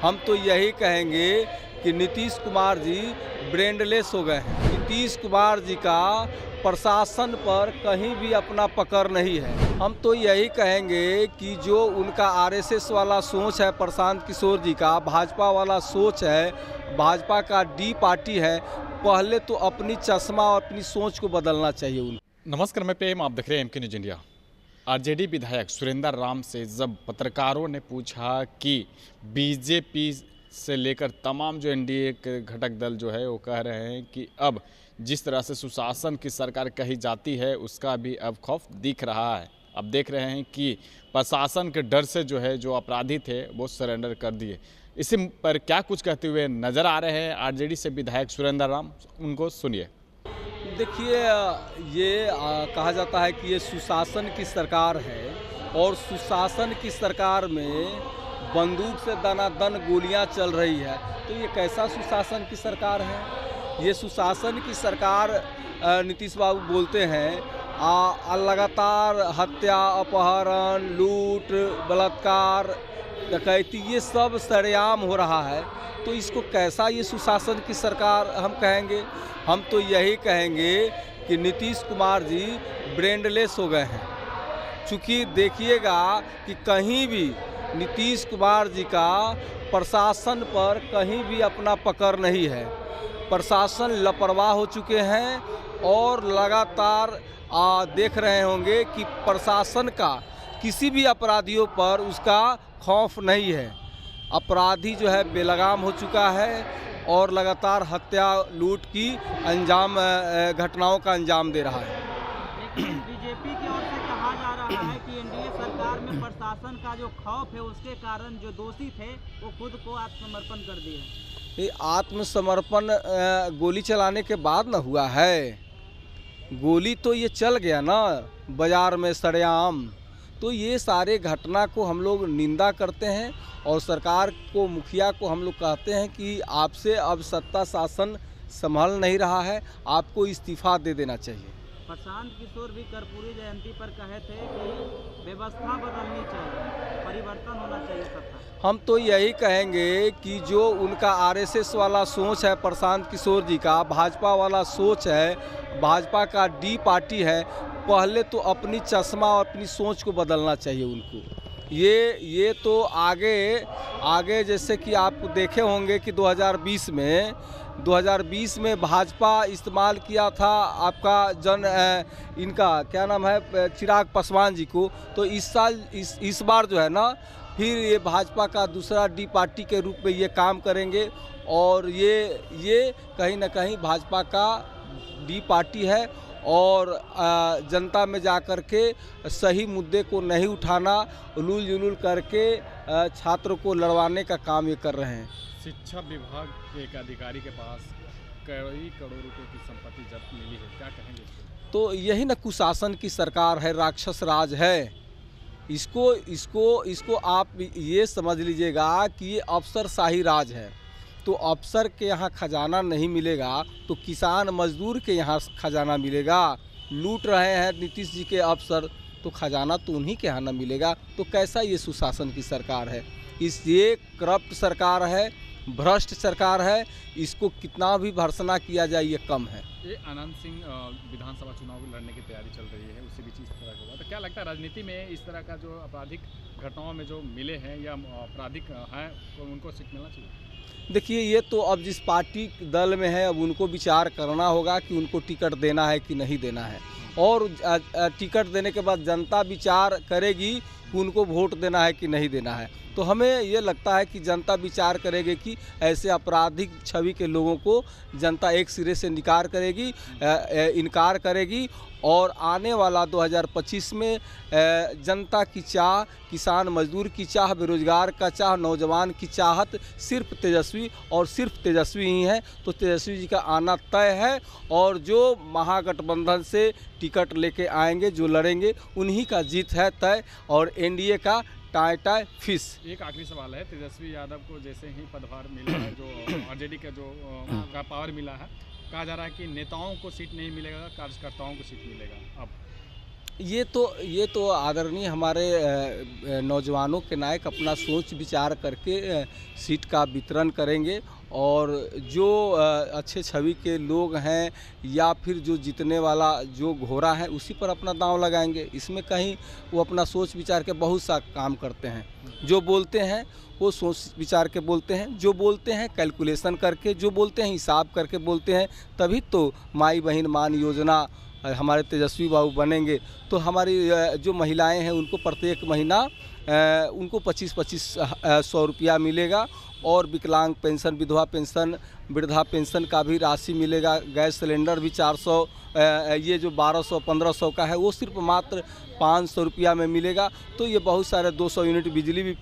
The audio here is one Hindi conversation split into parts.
हम तो यही कहेंगे कि नीतीश कुमार जी ब्रेनलेस हो गए हैं। नीतीश कुमार जी का प्रशासन पर कहीं भी अपना पकड़ नहीं है। हम तो यही कहेंगे कि जो उनका आरएसएस वाला सोच है प्रशांत किशोर जी का, भाजपा वाला सोच है, भाजपा का डी पार्टी है, पहले तो अपनी चश्मा और अपनी सोच को बदलना चाहिए उनको। नमस्कार, मैं प्रेम, आप देख रहे हैं एमके न्यूज इंडिया। आरजेडी विधायक सुरेंद्र राम से जब पत्रकारों ने पूछा कि बीजेपी से लेकर तमाम जो एनडीए के घटक दल जो है वो कह रहे हैं कि अब जिस तरह से सुशासन की सरकार कही जाती है उसका भी अब खौफ दिख रहा है। अब देख रहे हैं कि प्रशासन के डर से जो है जो अपराधी थे वो सरेंडर कर दिए। इसी पर क्या कुछ कहते हुए नजर आ रहे हैं आरजेडी से विधायक सुरेंद्र राम, उनको सुनिए। देखिए, ये कहा जाता है कि ये सुशासन की सरकार है और सुशासन की सरकार में बंदूक से दनादन गोलियां चल रही है, तो ये कैसा सुशासन की सरकार है? ये सुशासन की सरकार नीतीश बाबू बोलते हैं लगातार हत्या, अपहरण, लूट, बलात्कार, डकैती ये सब सरेआम हो रहा है, तो इसको कैसा ये सुशासन की सरकार हम कहेंगे? हम तो यही कहेंगे कि नीतीश कुमार जी ब्रेनलेस हो गए हैं। चूँकि देखिएगा कि कहीं भी नीतीश कुमार जी का प्रशासन पर कहीं भी अपना पकड़ नहीं है। प्रशासन लापरवाह हो चुके हैं और लगातार देख रहे होंगे कि प्रशासन का किसी भी अपराधियों पर उसका खौफ नहीं है। अपराधी जो है बेलगाम हो चुका है और लगातार हत्या, लूट की घटनाओं का अंजाम दे रहा है। बीजेपी की ओर से कहा जा रहा है कि एनडीए सरकार में प्रशासन का जो खौफ है उसके कारण जो दोषी थे वो खुद को आत्मसमर्पण कर दिए। ये आत्मसमर्पण गोली चलाने के बाद न हुआ है। गोली तो ये चल गया ना बाजार में सरेआम। तो ये सारे घटना को हम लोग निंदा करते हैं और सरकार को, मुखिया को हम लोग कहते हैं कि आपसे अब सत्ता शासन संभल नहीं रहा है, आपको इस्तीफा दे देना चाहिए। प्रशांत किशोर भी कर्पूरी जयंती पर कहे थे कि व्यवस्था बदलनी चाहिए, परिवर्तन होना चाहिए सत्ता। हम तो यही कहेंगे कि जो उनका आरएसएस वाला सोच है प्रशांत किशोर जी का, भाजपा वाला सोच है, भाजपा का डी पार्टी है, पहले तो अपनी चश्मा और अपनी सोच को बदलना चाहिए उनको। ये तो आगे जैसे कि आप देखे होंगे कि 2020 में भाजपा इस्तेमाल किया था आपका इनका क्या नाम है, चिराग पासवान जी को। तो इस बार जो है ना, फिर ये भाजपा का दूसरा डी पार्टी के रूप में ये काम करेंगे और ये कहीं ना कहीं भाजपा का डी पार्टी है और जनता में जा कर के सही मुद्दे को नहीं उठाना, उलूल जुलूल करके छात्र को लड़वाने का काम ये कर रहे हैं। शिक्षा विभाग के एक अधिकारी के पास कई करोड़ रुपए की संपत्ति जब्त मिली है, क्या कहेंगे? तो यही ना कुशासन की सरकार है, राक्षस राज है। इसको आप ये समझ लीजिएगा कि ये अफसरशाही राज है। तो अफसर के यहाँ खजाना नहीं मिलेगा तो किसान मजदूर के यहाँ खजाना मिलेगा। लूट रहे हैं नीतीश जी के अफसर, तो खजाना तो उन्हीं के यहाँ न मिलेगा। तो कैसा ये सुशासन की सरकार है? ये करप्ट सरकार है, भ्रष्ट सरकार है। इसको कितना भी भर्त्सना किया जाए ये कम है। ये आनंद सिंह विधानसभा चुनाव लड़ने की तैयारी चल रही है, उसी बीच इस तरह का हुआ, तो क्या लगता है राजनीति में इस तरह का जो आपराधिक घटनाओं में जो मिले हैं या आपराधिक हैं तो उनको सीट मिलना चाहिए? देखिए, ये तो अब जिस पार्टी दल में है अब उनको विचार करना होगा कि उनको टिकट देना है कि नहीं देना है, और टिकट देने के बाद जनता विचार करेगी कि उनको वोट देना है कि नहीं देना है। तो हमें ये लगता है कि जनता विचार करेगी कि ऐसे आपराधिक छवि के लोगों को जनता एक सिरे से इनकार करेगी और आने वाला 2025 में जनता की चाह, किसान मजदूर की चाह, बेरोजगार का चाह, नौजवान की चाहत सिर्फ तेजस्वी और सिर्फ तेजस्वी ही है। तो तेजस्वी जी का आना तय है और जो महागठबंधन से टिकट लेके आएंगे, जो लड़ेंगे, उन्हीं का जीत है तय और एनडीए का टाई फिश। एक आखिरी सवाल है, तेजस्वी यादव को जैसे ही पदभार मिला है, जो आरजेडी का जो का पावर मिला है, कहा जा रहा है कि नेताओं को सीट नहीं मिलेगा, कार्यकर्ताओं को सीट मिलेगा। अब ये तो आदरणीय हमारे नौजवानों के नायक अपना सोच विचार करके सीट का वितरण करेंगे और जो अच्छे छवि के लोग हैं या फिर जो जीतने वाला जो घोड़ा है उसी पर अपना दांव लगाएंगे। इसमें कहीं वो अपना सोच विचार के बहुत सा काम करते हैं। जो बोलते हैं वो सोच विचार के बोलते हैं, जो बोलते हैं कैलकुलेशन करके, जो बोलते हैं हिसाब करके बोलते हैं। तभी तो माई बहन मान योजना हमारे तेजस्वी बाबू बनेंगे तो हमारी जो महिलाएं हैं उनको प्रत्येक महीना उनको 25-25 रुपया मिलेगा और विकलांग पेंशन, विधवा पेंशन, वृद्धा पेंशन का भी राशि मिलेगा। गैस सिलेंडर भी 400 ये जो 1200-1500 का है वो सिर्फ मात्र 500 रुपया में मिलेगा। तो ये बहुत सारे 200 यूनिट बिजली भी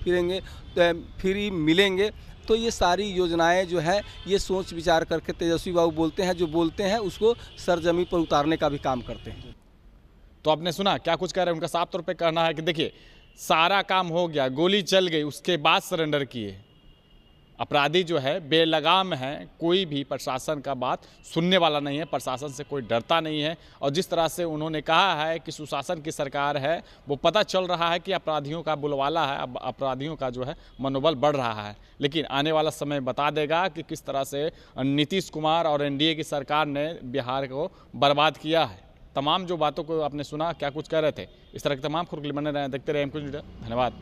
फ्री मिलेंगे। तो ये सारी योजनाएं जो है ये सोच विचार करके तेजस्वी बाबू बोलते हैं, जो बोलते हैं उसको सरजमी पर उतारने का भी काम करते हैं। तो आपने सुना क्या कुछ कह रहे हैं, उनका साफ तौर पे कहना है कि देखिए सारा काम हो गया, गोली चल गई, उसके बाद सरेंडर किए। अपराधी जो है बेलगाम है, कोई भी प्रशासन का बात सुनने वाला नहीं है, प्रशासन से कोई डरता नहीं है। और जिस तरह से उन्होंने कहा है कि सुशासन की सरकार है, वो पता चल रहा है कि अपराधियों का बुलवाला है, अब अपराधियों का जो है मनोबल बढ़ रहा है। लेकिन आने वाला समय बता देगा कि किस तरह से नीतीश कुमार और एनडीए की सरकार ने बिहार को बर्बाद किया है। तमाम जो बातों को आपने सुना, क्या कुछ कह रहे थे, इस तरह के तमाम खबरों के लिए बने रहें, देखते रहे एम कुछ मीडिया। धन्यवाद।